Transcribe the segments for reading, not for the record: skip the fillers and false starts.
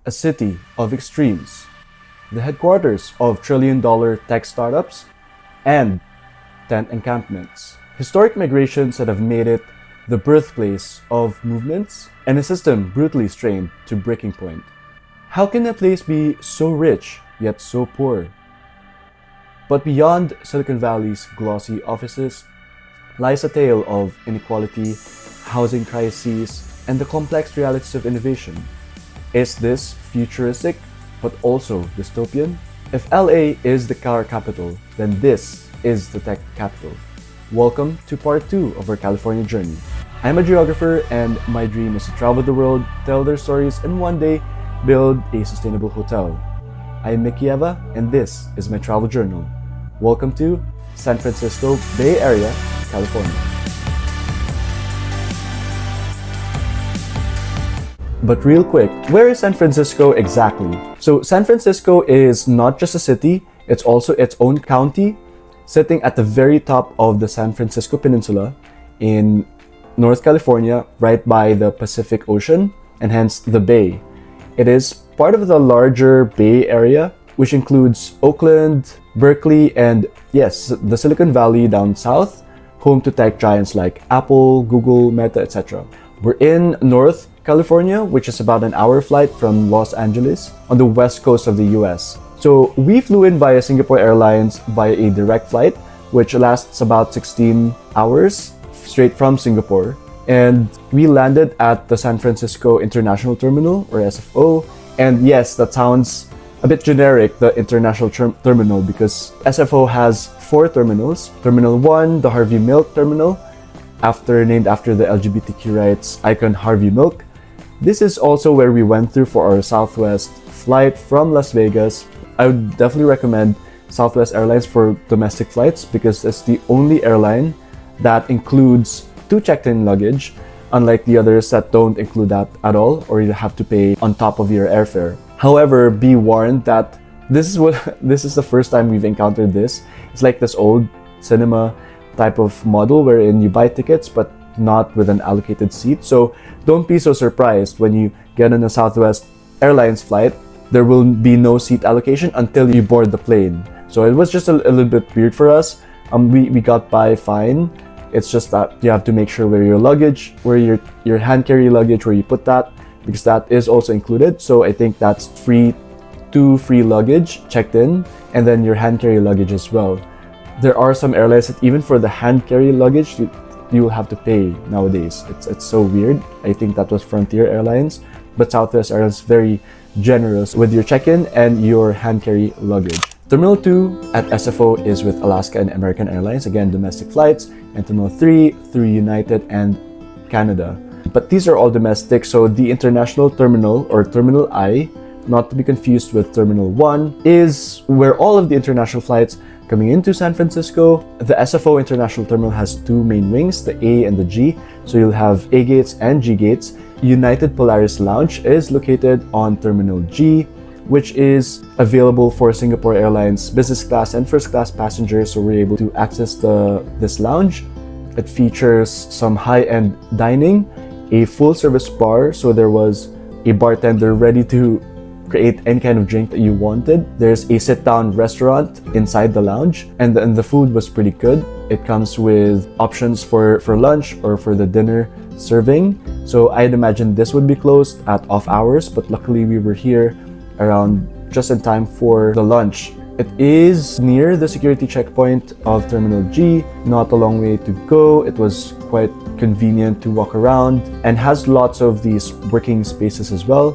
a city of extremes, the headquarters of trillion-dollar tech startups, and tent encampments. Historic migrations that have made it the birthplace of movements and a system brutally strained to breaking point. How can a place be so rich yet so poor? But beyond Silicon Valley's glossy offices lies a tale of inequality, housing crises, and the complex realities of innovation. Is this futuristic but also dystopian? If LA is the car capital, then this is the tech capital. Welcome to part 2 of our California journey. I'm a geographer and my dream is to travel the world, tell their stories, and one day build a sustainable hotel. I'm Mickey Eva and this is my travel journal. Welcome to San Francisco Bay Area, California. But real quick, where is San Francisco exactly? So San Francisco is not just a city, it's also its own county, sitting at the very top of the San Francisco Peninsula in North California, right by the Pacific Ocean, and hence the Bay. It is part of the larger Bay Area, which includes Oakland, Berkeley, and yes, the Silicon Valley down south, home to tech giants like Apple, Google, Meta, etc. We're in North California, which is about an hour flight from Los Angeles on the west coast of the US. So we flew in via Singapore Airlines via a direct flight, which lasts about 16 hours straight from Singapore. And we landed at the San Francisco International Terminal, or SFO. And yes, that sounds a bit generic, the International Terminal, because SFO has 4 terminals. Terminal 1, the Harvey Milk Terminal, named after the LGBTQ rights icon Harvey Milk. This is also where we went through for our Southwest flight from Las Vegas. I would definitely recommend Southwest Airlines for domestic flights because it's the only airline that includes 2 checked-in luggage, unlike the others that don't include that at all, or you have to pay on top of your airfare. However, be warned that this is the first time we've encountered this. It's like this old cinema type of model wherein you buy tickets but not with an allocated seat. So don't be so surprised when you get on a Southwest Airlines flight. There will be no seat allocation until you board the plane. So it was just a little bit weird for us. We got by fine. It's just that you have to make sure where your hand carry luggage, where you put that, because that is also included. So I think that's free luggage checked in, and then your hand carry luggage as well. There are some airlines that even for the hand carry luggage, you will have to pay nowadays. It's so weird. I think that was Frontier Airlines, but Southwest Airlines is very generous with your check-in and your hand carry luggage. Terminal 2 at SFO is with Alaska and American Airlines, again domestic flights, and Terminal 3 through United and Canada. But these are all domestic, so the International Terminal, or Terminal I, not to be confused with Terminal 1, is where all of the international flights coming into San Francisco. The SFO International Terminal has 2 main wings, the A and the G, so you'll have A gates and G gates. United Polaris Lounge is located on Terminal G, which is available for Singapore Airlines business class and first class passengers, so we're able to access this lounge. It features some high-end dining, a full-service bar, so there was a bartender ready to create any kind of drink that you wanted. There's a sit-down restaurant inside the lounge, and the food was pretty good. It comes with options for lunch or for the dinner serving. So I'd imagine this would be closed at off hours, but luckily we were here around just in time for the lunch. It is near the security checkpoint of Terminal G, not a long way to go. It was quite convenient to walk around and has lots of these working spaces as well.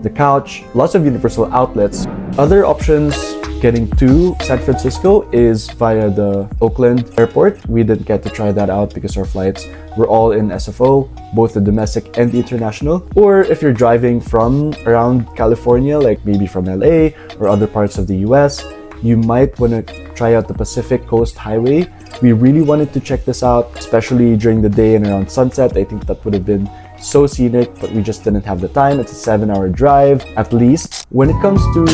The couch, lots of universal outlets. Other options getting to San Francisco is via the Oakland airport. We didn't get to try that out because our flights were all in SFO, both the domestic and the international. Or if you're driving from around California, like maybe from LA or other parts of the US, you might want to try out the Pacific Coast Highway. We really wanted to check this out, especially during the day and around sunset. I think that would have been so scenic, but we just didn't have the time. It's a 7-hour drive at least. When it comes to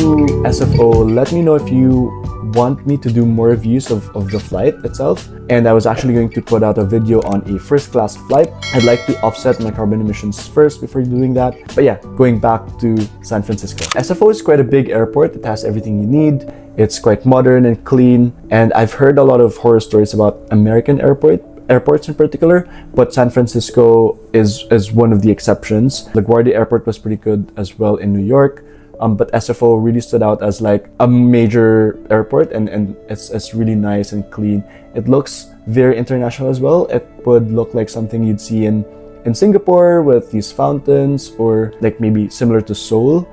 SFO, let me know if you want me to do more reviews of the flight itself. And I was actually going to put out a video on a first class flight. I'd like to offset my carbon emissions first before doing that. But yeah, going back to San Francisco. SFO is quite a big airport. It has everything you need. It's quite modern and clean. And I've heard a lot of horror stories about American airports in particular, but San Francisco is one of the exceptions. LaGuardia Airport was pretty good as well in New York. But SFO really stood out as like a major airport, and it's really nice and clean. It looks very international as well. It would look like something you'd see in Singapore with these fountains, or like maybe similar to Seoul.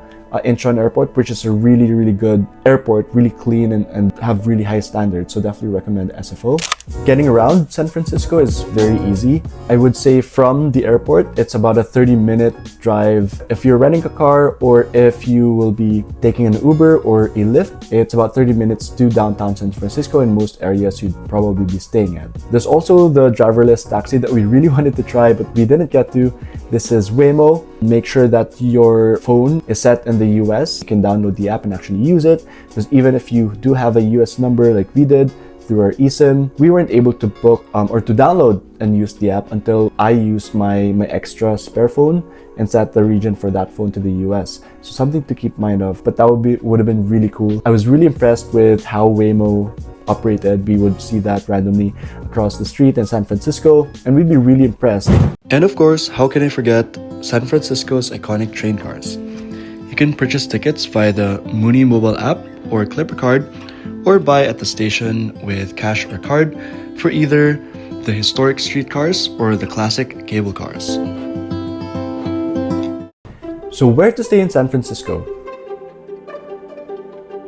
Incheon Airport, which is a really, really good airport, really clean and have really high standards. So definitely recommend SFO. Getting around San Francisco is very easy. I would say from the airport, it's about a 30-minute drive. If you're renting a car or if you will be taking an Uber or a Lyft, it's about 30 minutes to downtown San Francisco in most areas you'd probably be staying at. There's also the driverless taxi that we really wanted to try, but we didn't get to. This is Waymo. Make sure that your phone is set in the US. You can download the app and actually use it, because even if you do have a US number like we did through our eSIM, we weren't able to book or to download and use the app until I used my extra spare phone and set the region for that phone to the US. So something to keep mind of, but that would have been really cool. I was really impressed with how Waymo operated. We would see that randomly across the street in San Francisco, and we'd be really impressed. And of course, how can I forget San Francisco's iconic train cars? You can purchase tickets via the Mooney mobile app or clip a card, or buy at the station with cash or card for either the historic streetcars or the classic cable cars. So where to stay in San Francisco?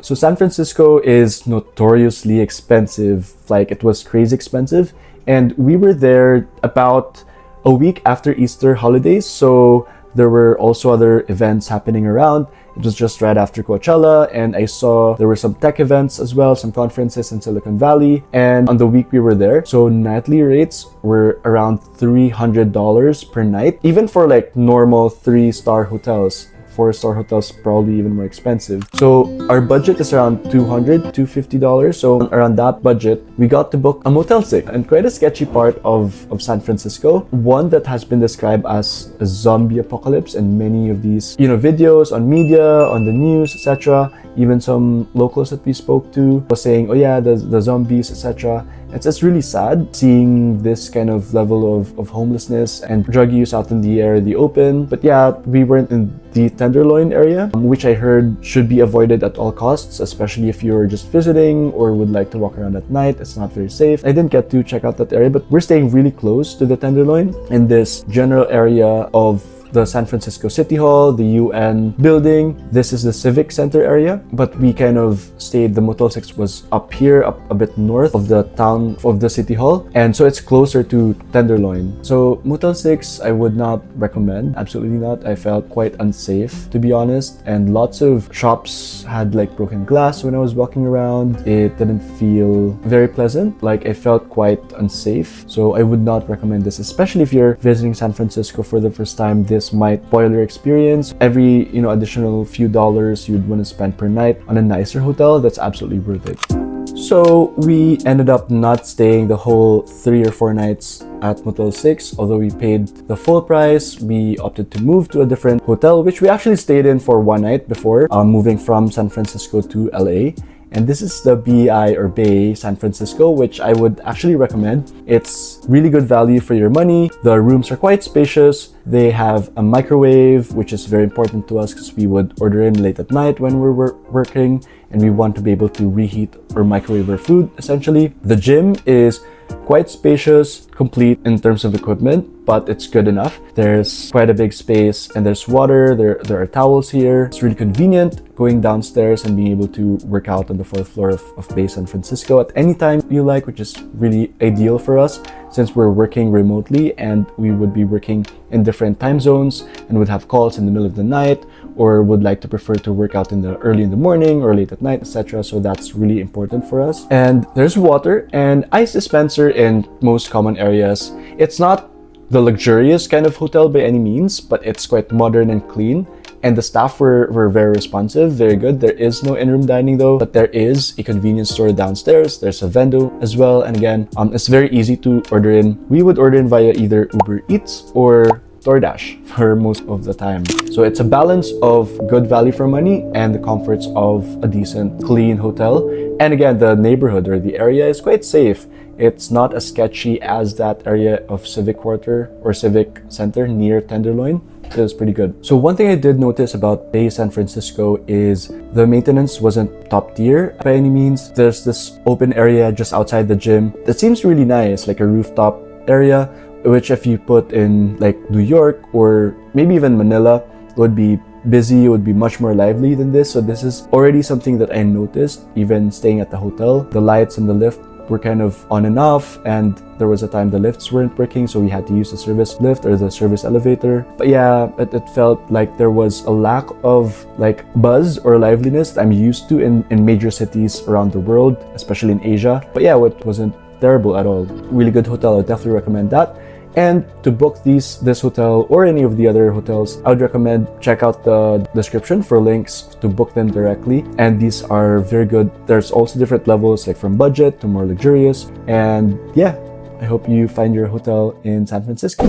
So San Francisco is notoriously expensive, like it was crazy expensive. And we were there about a week after Easter holidays, so there were also other events happening around. It was just right after Coachella, and I saw there were some tech events as well, some conferences in Silicon Valley. And on the week we were there, so nightly rates were around $300 per night, even for like normal 3-star hotels. 4-star hotels probably even more expensive. So our budget is around $250. So around that budget, we got to book a Motel 6. And quite a sketchy part of San Francisco, one that has been described as a zombie apocalypse in many of these videos on media, on the news, etc. Even some locals that we spoke to was saying, oh yeah, the zombies, etc. It's really sad seeing this kind of level of homelessness and drug use out in the air, the open. But yeah, we weren't in the Tenderloin area, which I heard should be avoided at all costs, especially if you're just visiting or would like to walk around at night. It's not very safe. I didn't get to check out that area, but we're staying really close to the Tenderloin in this general area of the San Francisco City Hall, the UN building. This is the Civic Center area, but we kind of stayed, the Motel 6 was up here, up a bit north of the town of the City Hall, and so it's closer to Tenderloin. So Motel 6, I would not recommend, absolutely not. I felt quite unsafe, to be honest, and lots of shops had like broken glass when I was walking around. It didn't feel very pleasant, like I felt quite unsafe. So I would not recommend this, especially if you're visiting San Francisco for the first time. This might spoil your experience. Every additional few dollars you'd want to spend per night on a nicer hotel, that's absolutely worth it. So we ended up not staying the whole 3 or 4 nights at Motel 6. Although we paid the full price, we opted to move to a different hotel, which we actually stayed in for 1 night before moving from San Francisco to LA. And this is the BI or Bay San Francisco, which I would actually recommend. It's really good value for your money. The rooms are quite spacious. They have a microwave, which is very important to us because we would order in late at night when we're working and we want to be able to reheat or microwave our food, essentially. The gym is quite spacious, complete in terms of equipment, but it's good enough. There's quite a big space and there's water, there are towels here. It's really convenient going downstairs and being able to work out on the 4th floor of Bay San Francisco at any time you like, which is really ideal for us since we're working remotely and we would be working in different time zones and would have calls in the middle of the night or would like to prefer to work out early in the morning or late at night, etc. So that's really important for us. And there's water and ice dispenser in most common areas. It's not the luxurious kind of hotel by any means, but it's quite modern and clean. And the staff were very responsive, very good. There is no in-room dining though, but there is a convenience store downstairs. There's a vendo as well. And again, it's very easy to order in. We would order in via either Uber Eats or DoorDash for most of the time. So it's a balance of good value for money and the comforts of a decent, clean hotel. And again, the neighborhood or the area is quite safe. It's not as sketchy as that area of Civic Quarter or Civic Center near Tenderloin. It was pretty good. So one thing I did notice about Bay San Francisco is the maintenance wasn't top tier by any means. There's this open area just outside the gym that seems really nice, like a rooftop area, which if you put in like New York or maybe even Manila, would be busy, would be much more lively than this. So this is already something that I noticed even staying at the hotel. The lights in the lift were kind of on and off, and there was a time the lifts weren't working, so we had to use the service lift or the service elevator. But yeah, it felt like there was a lack of like buzz or liveliness that I'm used to in major cities around the world, especially in Asia. But yeah, it wasn't terrible at all. Really good hotel. I definitely recommend that. And to book this hotel or any of the other hotels, I would recommend check out the description for links to book them directly. And these are very good. There's also different levels, like from budget to more luxurious. And yeah, I hope you find your hotel in San Francisco.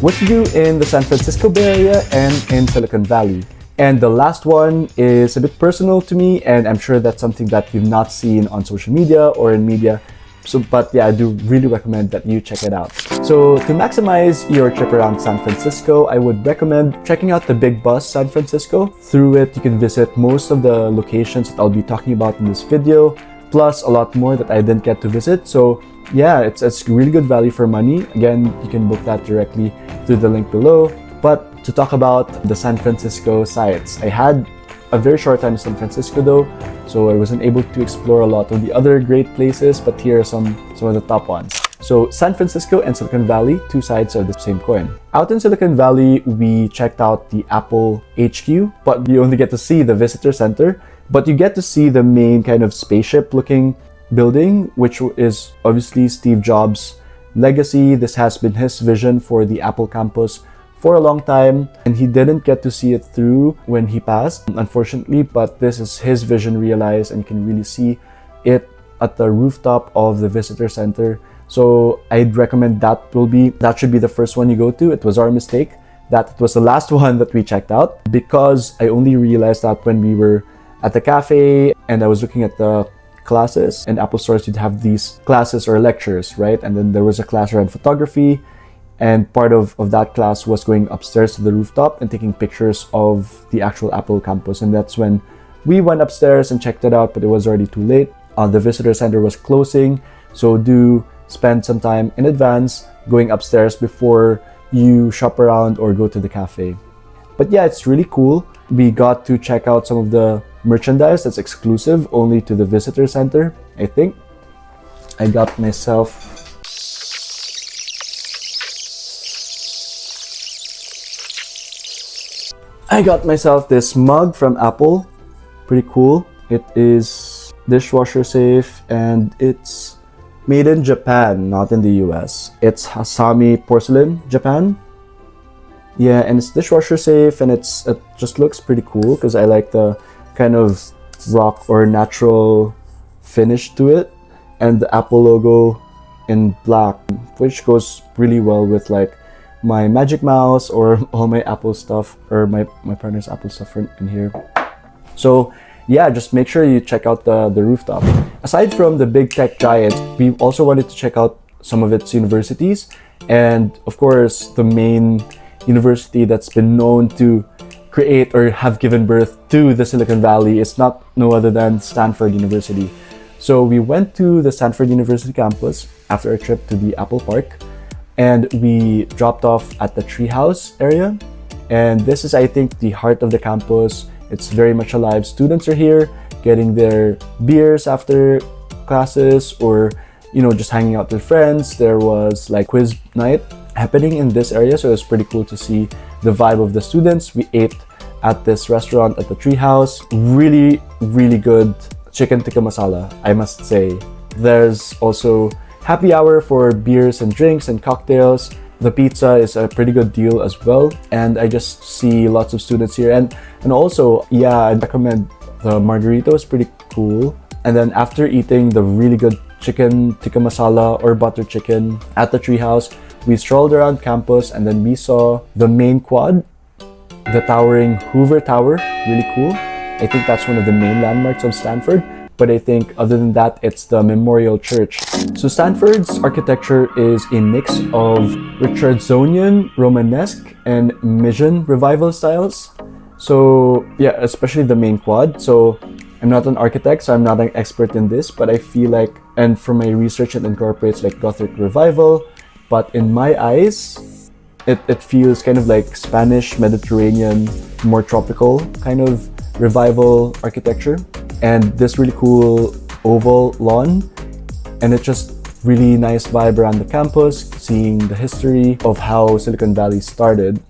What to do in the San Francisco Bay Area and in Silicon Valley. And the last one is a bit personal to me, and I'm sure that's something that you've not seen on social media or in media. But yeah, I do really recommend that you check it out. So to maximize your trip around San Francisco, I would recommend checking out the Big Bus San Francisco. Through it, you can visit most of the locations that I'll be talking about in this video, plus a lot more that I didn't get to visit. So yeah, it's really good value for money. Again, you can book that directly through the link below. But to talk about the San Francisco sites, I had a very short time in San Francisco though, so I wasn't able to explore a lot of the other great places, but here are some of the top ones. So San Francisco and Silicon Valley, two sides of the same coin. Out in Silicon Valley, we checked out the Apple HQ, but you only get to see the visitor center, but you get to see the main kind of spaceship looking building, which is obviously Steve Jobs' legacy. This has been his vision for the Apple campus for a long time, and he didn't get to see it through when he passed, unfortunately, but this is his vision realized, and you can really see it at the rooftop of the visitor center. So I'd recommend that should be the first one you go to. It was our mistake that it was the last one that we checked out, because I only realized that when we were at the cafe and I was looking at the classes. In Apple stores, you'd have these classes or lectures, right? And then there was a class around photography, and part of that class was going upstairs to the rooftop and taking pictures of the actual Apple campus. And that's when we went upstairs and checked it out, but it was already too late. The visitor center was closing, so do spend some time in advance going upstairs before you shop around or go to the cafe. But yeah, it's really cool. We got to check out some of the merchandise that's exclusive only to the visitor center, I think. I got myself this mug from Apple. Pretty cool. It is dishwasher safe and it's made in Japan, not in the US. It's Hasami Porcelain, Japan. Yeah, and it's dishwasher safe, and it just looks pretty cool because I like the kind of rock or natural finish to it, and the Apple logo in black, which goes really well with like my Magic Mouse or all my Apple stuff, or my partner's Apple stuff in here. So yeah, just make sure you check out the rooftop. Aside from the big tech giants, we also wanted to check out some of its universities, and of course the main university that's been known to create or have given birth to the Silicon Valley is no other than Stanford University. So we went to the Stanford University campus after a trip to the Apple Park, and we dropped off at the treehouse area. And this is, I think, the heart of the campus. It's very much alive. Students are here getting their beers after classes, or just hanging out with friends. There was like quiz night happening in this area, so it was pretty cool to see the vibe of the students. We ate at this restaurant at the treehouse. Really, really good chicken tikka masala, I must say. There's also happy hour for beers and drinks and cocktails. The pizza is a pretty good deal as well, and I just see lots of students here. And also, yeah, I'd recommend the margarito is pretty cool. And then after eating the really good chicken tikka masala or butter chicken at the treehouse, we strolled around campus, and then we saw the main quad, the towering Hoover Tower, really cool. I think that's one of the main landmarks of Stanford. But I think other than that, it's the Memorial Church. So Stanford's architecture is a mix of Richardsonian, Romanesque, and Mission Revival styles. So yeah, especially the main quad. So I'm not an architect, so I'm not an expert in this, but I feel like, and from my research, it incorporates like Gothic Revival, but in my eyes, it feels kind of like Spanish, Mediterranean, more tropical kind of revival architecture. And this really cool oval lawn, and it's just really nice vibe around the campus, seeing the history of how Silicon Valley started.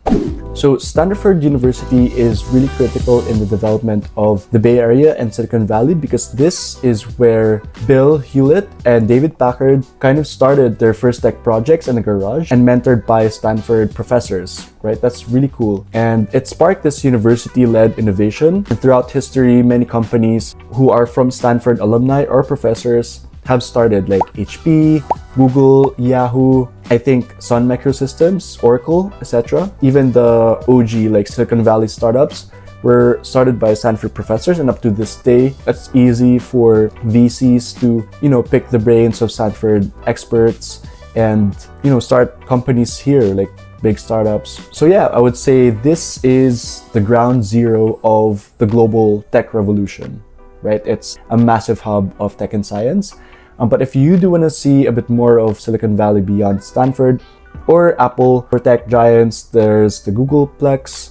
So Stanford University is really critical in the development of the Bay Area and Silicon Valley, because this is where Bill Hewlett and David Packard kind of started their first tech projects in a garage, and mentored by Stanford professors, right? That's really cool. And it sparked this university-led innovation. And throughout history, many companies who are from Stanford alumni or professors have started, like HP, Google, Yahoo, I think Sun Microsystems, Oracle, etc. Even the OG like Silicon Valley startups were started by Stanford professors, and up to this day, it's easy for VCs to, pick the brains of Stanford experts and, start companies here, like big startups. So yeah, I would say this is the ground zero of the global tech revolution, right? It's a massive hub of tech and science. But if you do want to see a bit more of Silicon Valley beyond Stanford or Apple, for tech giants, there's the Googleplex,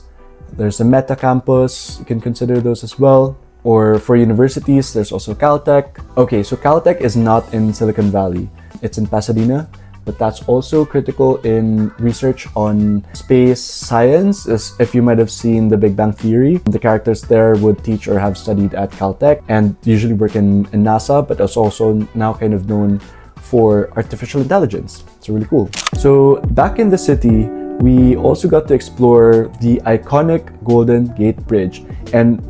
there's the Meta campus, you can consider those as well. Or for universities, there's also Caltech. Okay, so Caltech is not in Silicon Valley, it's in Pasadena, but that's also critical in research on space science. As if you might have seen The Big Bang Theory, the characters there would teach or have studied at Caltech and usually work in NASA, but is also now kind of known for artificial intelligence. It's really cool. So back in the city, we also got to explore the iconic Golden Gate Bridge. And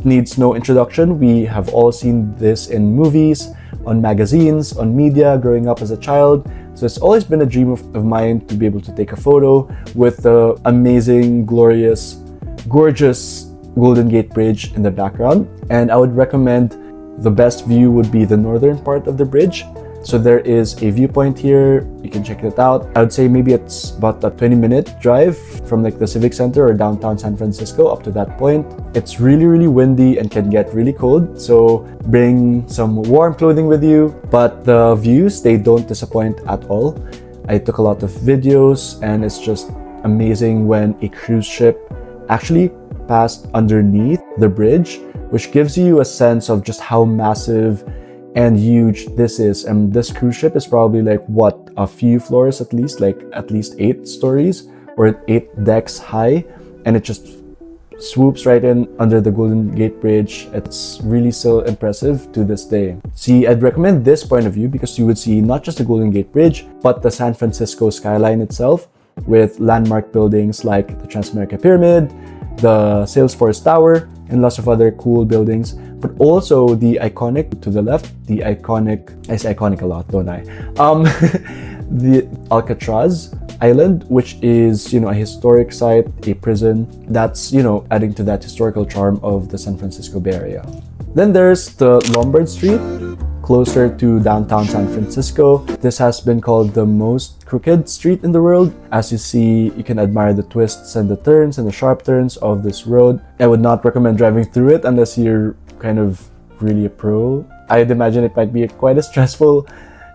needs no introduction, we have all seen this in movies, on magazines, on media, growing up as a child. So it's always been a dream of mine to be able to take a photo with the amazing, glorious, gorgeous Golden Gate Bridge in the background. And I would recommend the best view would be the northern part of the bridge. So there is a viewpoint here, you can check it out. I would say maybe it's about a 20-minute drive from like the Civic Center or downtown San Francisco up to that point. It's really, really windy and can get really cold, so bring some warm clothing with you. But the views, they don't disappoint at all. I took a lot of videos, and it's just amazing when a cruise ship actually passed underneath the bridge, which gives you a sense of just how massive and huge this is. And this cruise ship is probably like a few floors at least, like at least 8 stories or 8 decks high, and it just swoops right in under the Golden Gate Bridge. It's really so impressive to this day. See, I'd recommend this point of view because you would see not just the Golden Gate Bridge, but the San Francisco skyline itself, with landmark buildings like the Transamerica Pyramid, the Salesforce Tower, and lots of other cool buildings. But also the iconic, to the left, I say iconic a lot, don't I? The Alcatraz Island, which is, a historic site, a prison that's, adding to that historical charm of the San Francisco Bay Area. Then there's the Lombard Street, closer to downtown San Francisco. This has been called the most crooked street in the world. As you see, you can admire the twists and the turns and the sharp turns of this road. I would not recommend driving through it unless you're kind of really a pro. I'd imagine it might be quite a stressful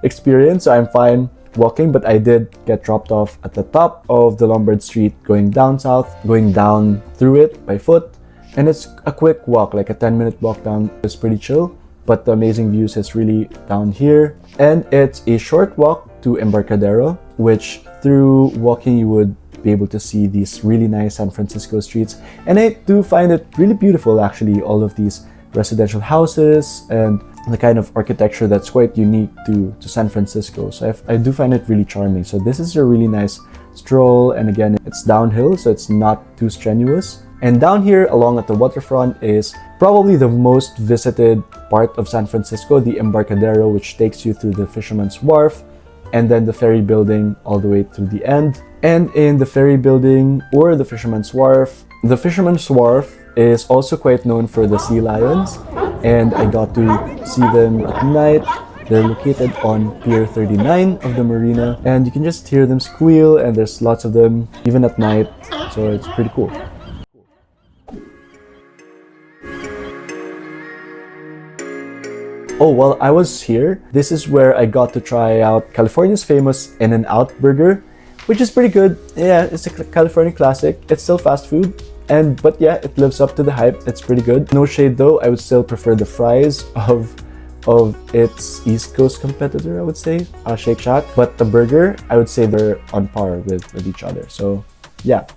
experience, so I'm fine walking, but I did get dropped off at the top of the Lombard Street going down south, going down through it by foot. And it's a quick walk, like a 10-minute walk down. It's pretty chill, but the amazing views is really down here. And it's a short walk to Embarcadero, which through walking you would be able to see these really nice San Francisco streets. And I do find it really beautiful, actually, all of these residential houses and the kind of architecture that's quite unique to San Francisco. So I do find it really charming. So this is a really nice stroll, and again, it's downhill, so it's not too strenuous. And down here along at the waterfront is probably the most visited part of San Francisco, the Embarcadero, which takes you through the Fisherman's Wharf, and then the ferry building all the way to the end. And in the ferry building or the Fisherman's Wharf is also quite known for the sea lions, and I got to see them at night. They're located on Pier 39 of the marina, and you can just hear them squeal, and there's lots of them even at night, so it's pretty cool. Oh, while I was here, this is where I got to try out California's famous In-N-Out burger, which is pretty good. Yeah, it's a California classic. It's still fast food, but yeah, it lives up to the hype. It's pretty good. No shade though, I would still prefer the fries of its East Coast competitor, I would say, Shake Shack. But the burger, I would say they're on par with each other. So yeah,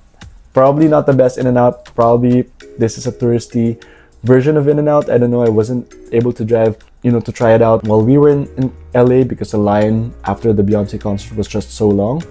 probably not the best In-N-Out. Probably this is a touristy version of In-N-Out. I don't know, I wasn't able to drive, to try it out while we were in LA because the line after the Beyonce concert was just so long.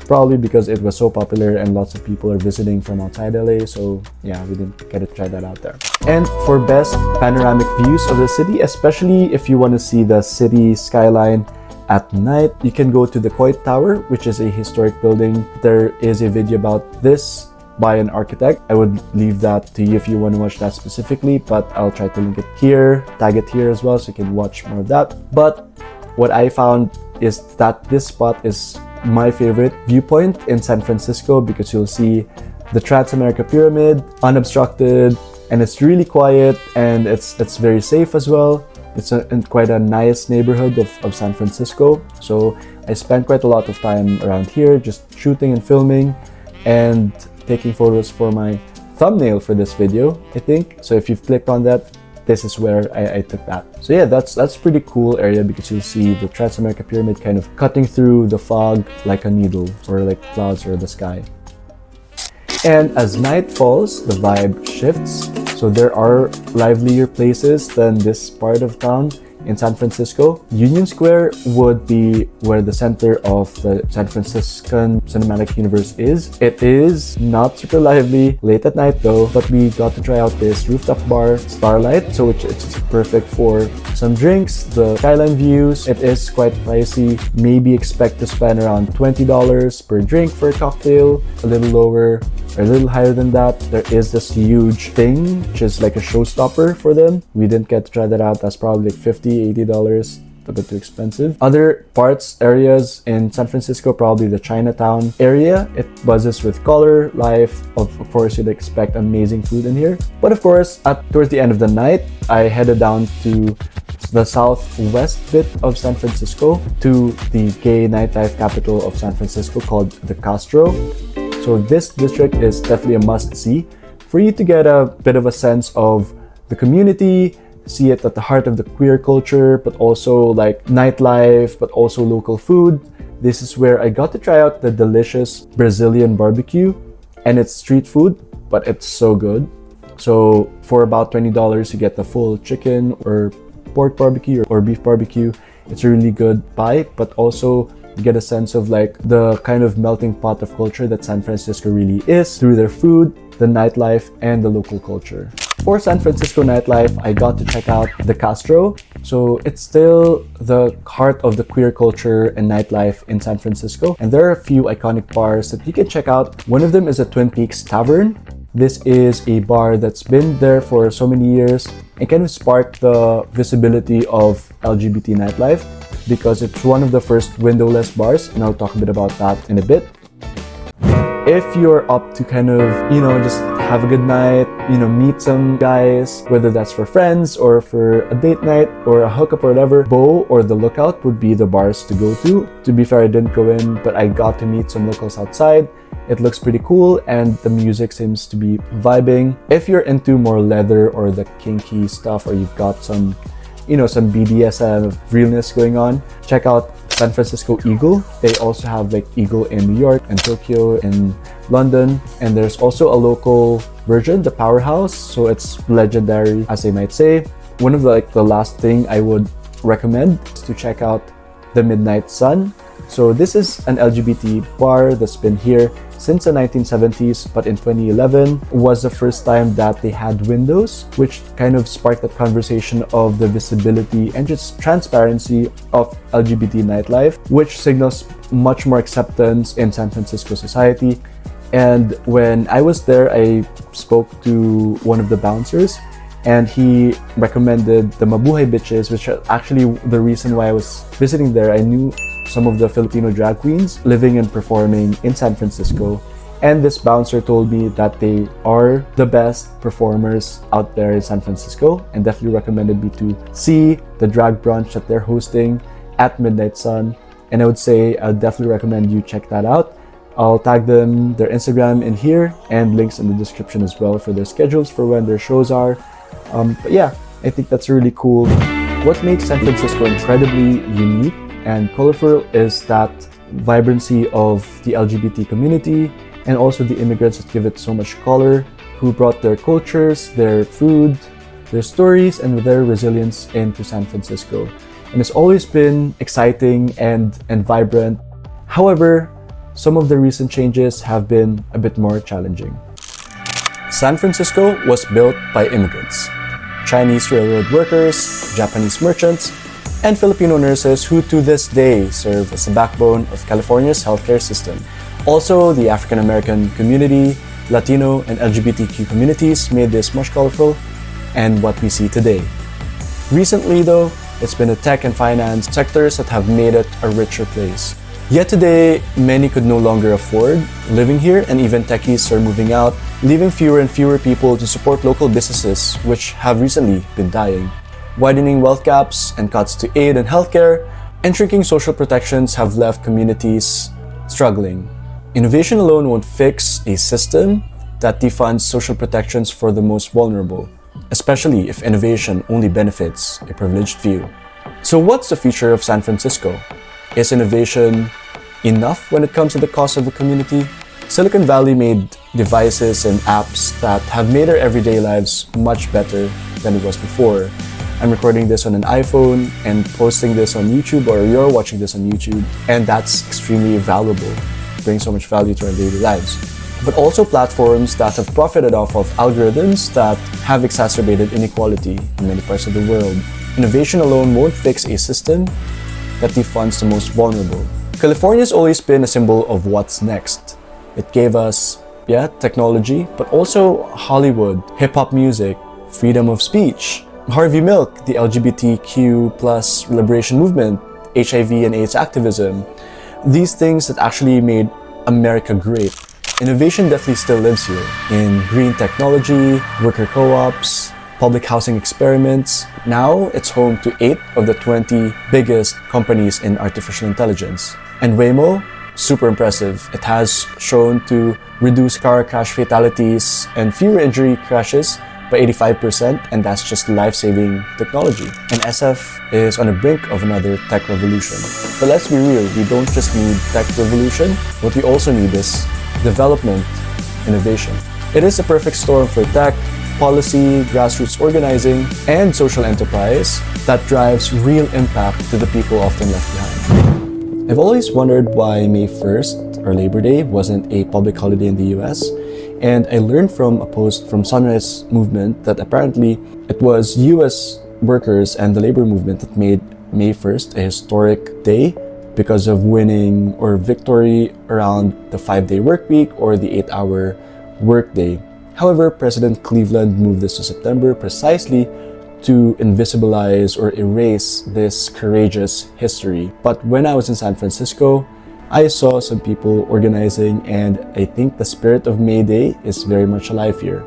Probably because it was so popular and lots of people are visiting from outside LA, so yeah, we didn't get to try that out there. And for best panoramic views of the city, especially if you want to see the city skyline at night, you can go to the Coit Tower, which is a historic building. There is a video about this by an architect. I would leave that to you if you want to watch that specifically, but I'll try to link it here, tag it here as well, so you can watch more of that. But what I found is that this spot is my favorite viewpoint in San Francisco because you'll see the Transamerica Pyramid unobstructed, and it's really quiet, and it's very safe as well. It's quite a nice neighborhood of San Francisco. So I spent quite a lot of time around here just shooting and filming and taking photos for my thumbnail for this video, I think. So if you've clicked on that, this is where I took that. So yeah, that's a pretty cool area because you'll see the Transamerica Pyramid kind of cutting through the fog like a needle, or like clouds or the sky. And as night falls, the vibe shifts. So there are livelier places than this part of town in San Francisco. Union Square would be where the center of the San Franciscan cinematic universe is. It is not super lively late at night though, but we got to try out this rooftop bar, Starlight, so it's perfect for some drinks. The skyline views, it is quite pricey. Maybe expect to spend around $20 per drink for a cocktail, a little lower or a little higher than that. There is this huge thing, which is like a showstopper for them. We didn't get to try that out. That's probably like $50-$80, a bit too expensive. Other areas in San Francisco, probably the Chinatown area. It buzzes with color, life. Of course, you'd expect amazing food in here. But of course, towards the end of the night, I headed down to the southwest bit of San Francisco to the gay nightlife capital of San Francisco called the Castro. So this district is definitely a must-see for you to get a bit of a sense of the community, see it at the heart of the queer culture, but also like nightlife, but also local food. This is where I got to try out the delicious Brazilian barbecue, and it's street food, but it's so good. So for about $20, you get the full chicken or pork barbecue or beef barbecue. It's a really good buy, but also you get a sense of like the kind of melting pot of culture that San Francisco really is through their food, the nightlife, and the local culture. For San Francisco nightlife, I got to check out the Castro. So it's still the heart of the queer culture and nightlife in San Francisco. And there are a few iconic bars that you can check out. One of them is the Twin Peaks Tavern. This is a bar that's been there for so many years and kind of sparked the visibility of LGBT nightlife, because it's one of the first windowless bars, and I'll talk a bit about that in a bit. If you're up to kind of, just have a good night, meet some guys, whether that's for friends or for a date night or a hookup or whatever, Bo or The Lookout would be the bars to go to. To be fair, I didn't go in, but I got to meet some locals outside. It looks pretty cool and the music seems to be vibing. If you're into more leather or the kinky stuff, or you've got some some BDSM realness going on, check out San Francisco Eagle. They also have like Eagle in New York and Tokyo and London. And there's also a local version, the Powerhouse. So it's legendary, as they might say. one of the last thing I would recommend is to check out the Midnight Sun. So this is an LGBT bar that's been here since the 1970s, but in 2011 was the first time that they had windows, which kind of sparked that conversation of the visibility and just transparency of LGBT nightlife, which signals much more acceptance in San Francisco society. And when I was there, I spoke to one of the bouncers, and he recommended the Mabuhay Bitches, which are actually the reason why I was visiting there. I knew some of the Filipino drag queens living and performing in San Francisco, and this bouncer told me that they are the best performers out there in San Francisco, and definitely recommended me to see the drag brunch that they're hosting at Midnight Sun. And I would say I'll definitely recommend you check that out. I'll tag them, their Instagram in here, and links in the description as well for their schedules for when their shows are. But yeah, I think that's really cool. What makes San Francisco incredibly unique and colorful is that vibrancy of the LGBT community, and also the immigrants that give it so much color, who brought their cultures, their food, their stories, and their resilience into San Francisco. And it's always been exciting and vibrant. However, some of the recent changes have been a bit more challenging. San Francisco was built by immigrants, Chinese railroad workers, Japanese merchants, and Filipino nurses who to this day serve as the backbone of California's healthcare system. Also, the African American community, Latino, and LGBTQ communities made this much colorful and what we see today. Recently though, it's been the tech and finance sectors that have made it a richer place. Yet today, many could no longer afford living here, and even techies are moving out, leaving fewer and fewer people to support local businesses, which have recently been dying. Widening wealth gaps and cuts to aid and healthcare, and shrinking social protections have left communities struggling. Innovation alone won't fix a system that defunds social protections for the most vulnerable, especially if innovation only benefits a privileged few. So what's the future of San Francisco? Is innovation enough when it comes to the cost of the community? Silicon Valley made devices and apps that have made our everyday lives much better than it was before. I'm recording this on an iPhone and posting this on YouTube, or you're watching this on YouTube, and that's extremely valuable. It brings so much value to our daily lives. But also platforms that have profited off of algorithms that have exacerbated inequality in many parts of the world. Innovation alone won't fix a system that defunds the most vulnerable. California's always been a symbol of what's next. It gave us, technology, but also Hollywood, hip-hop music, freedom of speech, Harvey Milk, the LGBTQ plus liberation movement, HIV and AIDS activism. These things that actually made America great. Innovation definitely still lives here in green technology, worker co-ops, public housing experiments. Now it's home to 8 of the 20 biggest companies in artificial intelligence. And Waymo, super impressive. It has shown to reduce car crash fatalities and fewer injury crashes by 85%, and that's just life-saving technology. And SF is on the brink of another tech revolution. But let's be real, we don't just need tech revolution, what we also need is development, innovation. It is a perfect storm for tech, policy, grassroots organizing, and social enterprise that drives real impact to the people often left behind. I've always wondered why May 1st, or Labor Day, wasn't a public holiday in the US, and I learned from a post from Sunrise Movement that apparently it was US workers and the labor movement that made May 1st a historic day because of winning or victory around the 5-day work week or the 8-hour workday. However, President Cleveland moved this to September precisely to invisibilize or erase this courageous history. But when I was in San Francisco, I saw some people organizing, and I think the spirit of May Day is very much alive here.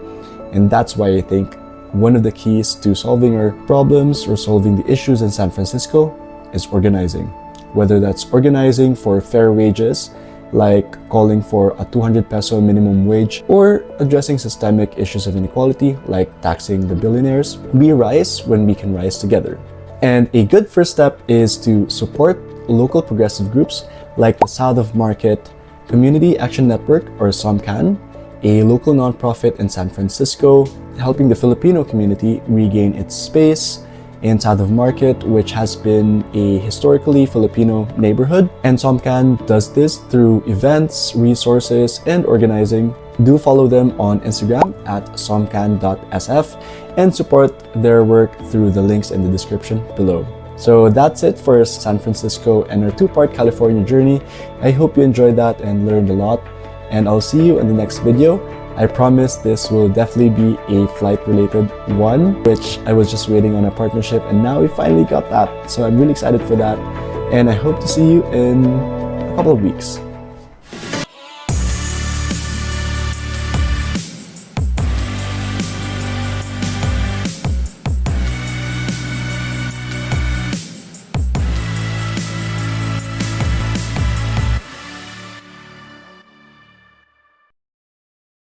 And that's why I think one of the keys to solving our problems or solving the issues in San Francisco is organizing. Whether that's organizing for fair wages, like calling for a 200 peso minimum wage, or addressing systemic issues of inequality, like taxing the billionaires. We rise when we can rise together. And a good first step is to support local progressive groups like the South of Market Community Action Network, or SOMCAN, a local nonprofit in San Francisco helping the Filipino community regain its space in South of Market, which has been a historically Filipino neighborhood. And SOMCAN does this through events, resources, and organizing. Do follow them on Instagram at somcan.sf and support their work through the links in the description below. So that's it for San Francisco and our two-part California journey. I hope you enjoyed that and learned a lot, and I'll see you in the next video. I promise this will definitely be a flight-related one, which I was just waiting on a partnership, and now we finally got that. So I'm really excited for that, and I hope to see you in a couple of weeks.